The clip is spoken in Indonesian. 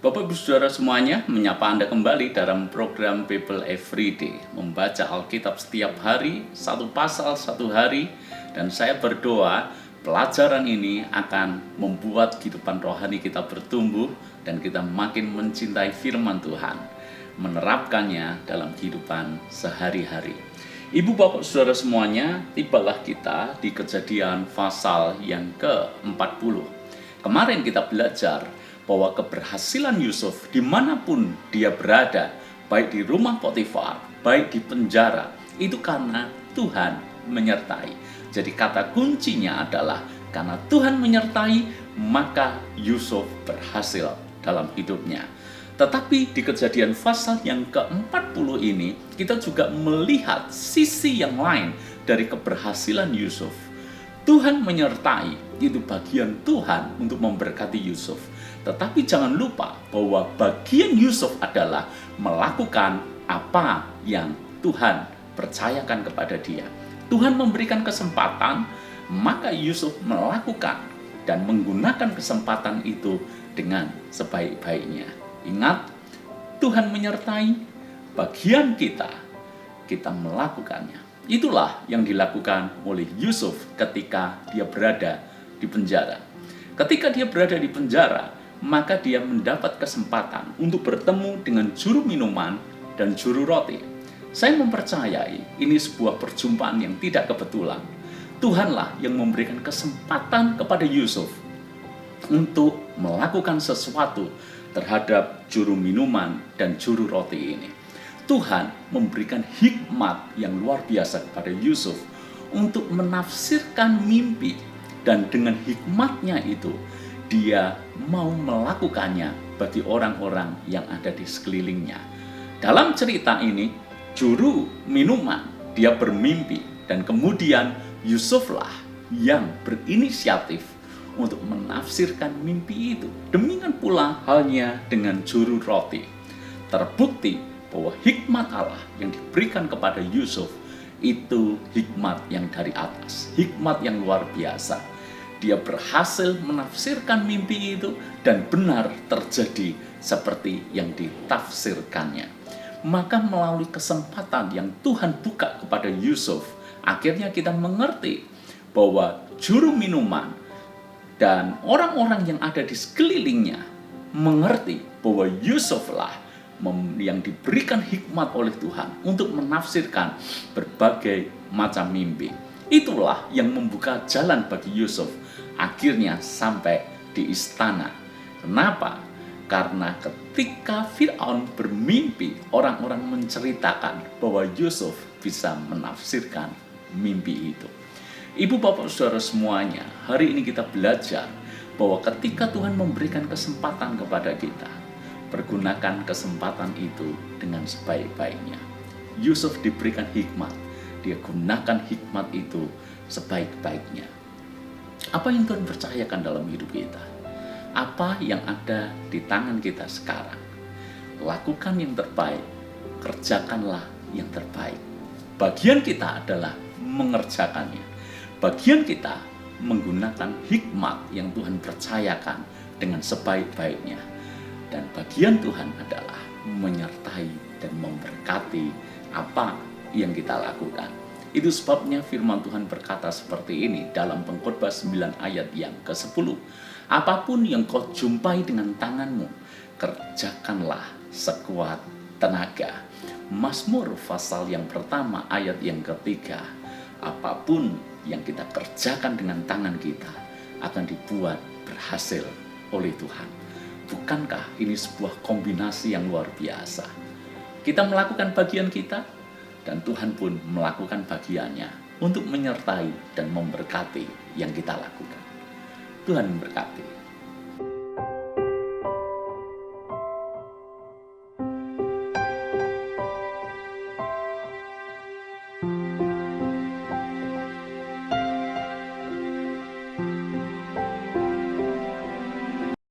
Bapak Ibu Saudara semuanya, menyapa Anda kembali dalam program Bible Everyday, membaca Alkitab setiap hari, satu pasal satu hari, dan saya berdoa pelajaran ini akan membuat kehidupan rohani kita bertumbuh dan kita makin mencintai firman Tuhan, menerapkannya dalam kehidupan sehari-hari. Ibu bapak saudara semuanya, tibalah kita di Kejadian pasal yang ke-40. Kemarin kita belajar bahwa keberhasilan Yusuf dimanapun dia berada, baik di rumah Potifar, baik di penjara, itu karena Tuhan menyertai. Jadi kata kuncinya adalah karena Tuhan menyertai, maka Yusuf berhasil dalam hidupnya. Tetapi di Kejadian pasal yang ke-40 ini, kita juga melihat sisi yang lain dari keberhasilan Yusuf. Tuhan menyertai, itu bagian Tuhan untuk memberkati Yusuf. Tetapi jangan lupa bahwa bagian Yusuf adalah melakukan apa yang Tuhan percayakan kepada dia. Tuhan memberikan kesempatan, maka Yusuf melakukan dan menggunakan kesempatan itu dengan sebaik-baiknya. Ingat, Tuhan menyertai, bagian kita melakukannya. Itulah yang dilakukan oleh Yusuf ketika dia berada di penjara. Ketika dia berada di penjara, maka dia mendapat kesempatan untuk bertemu dengan juru minuman dan juru roti. Saya mempercayai ini sebuah perjumpaan yang tidak kebetulan. Tuhanlah yang memberikan kesempatan kepada Yusuf untuk melakukan sesuatu terhadap juru minuman dan juru roti ini. Tuhan memberikan hikmat yang luar biasa kepada Yusuf untuk menafsirkan mimpi, dan dengan hikmatnya itu dia mau melakukannya bagi orang-orang yang ada di sekelilingnya. Dalam cerita ini, juru minuman dia bermimpi, dan kemudian Yusuflah yang berinisiatif untuk menafsirkan mimpi itu. Demikian pula halnya dengan juru roti. Terbukti bahwa hikmat Allah yang diberikan kepada Yusuf itu hikmat yang dari atas, hikmat yang luar biasa. Dia berhasil menafsirkan mimpi itu dan benar terjadi seperti yang ditafsirkannya. Maka melalui kesempatan yang Tuhan buka kepada Yusuf, akhirnya kita mengerti bahwa juru minuman dan orang-orang yang ada di sekelilingnya mengerti bahwa Yusuflah yang diberikan hikmat oleh Tuhan untuk menafsirkan berbagai macam mimpi. Itulah yang membuka jalan bagi Yusuf akhirnya sampai di istana. Kenapa? Karena ketika Fir'aun bermimpi, orang-orang menceritakan bahwa Yusuf bisa menafsirkan mimpi itu. Ibu bapak saudara semuanya, hari ini kita belajar bahwa ketika Tuhan memberikan kesempatan kepada kita, pergunakan kesempatan itu dengan sebaik-baiknya. Yusuf diberikan hikmat, dia gunakan hikmat itu sebaik-baiknya. Apa yang Tuhan percayakan dalam hidup kita? Apa yang ada di tangan kita sekarang? Lakukan yang terbaik, kerjakanlah yang terbaik. Bagian kita adalah mengerjakannya. Bagian kita menggunakan hikmat yang Tuhan percayakan dengan sebaik-baiknya. Dan bagian Tuhan adalah menyertai dan memberkati apa yang kita lakukan. Itu sebabnya firman Tuhan berkata seperti ini dalam Pengkhotbah 9 ayat yang ke-10. Apapun yang kau jumpai dengan tanganmu, kerjakanlah sekuat tenaga. Mazmur pasal yang pertama ayat yang ketiga. Apapun yang kita kerjakan dengan tangan kita akan dibuat berhasil oleh Tuhan. Bukankah ini sebuah kombinasi yang luar biasa? Kita melakukan bagian kita, dan Tuhan pun melakukan bagiannya untuk menyertai dan memberkati yang kita lakukan. Tuhan memberkati.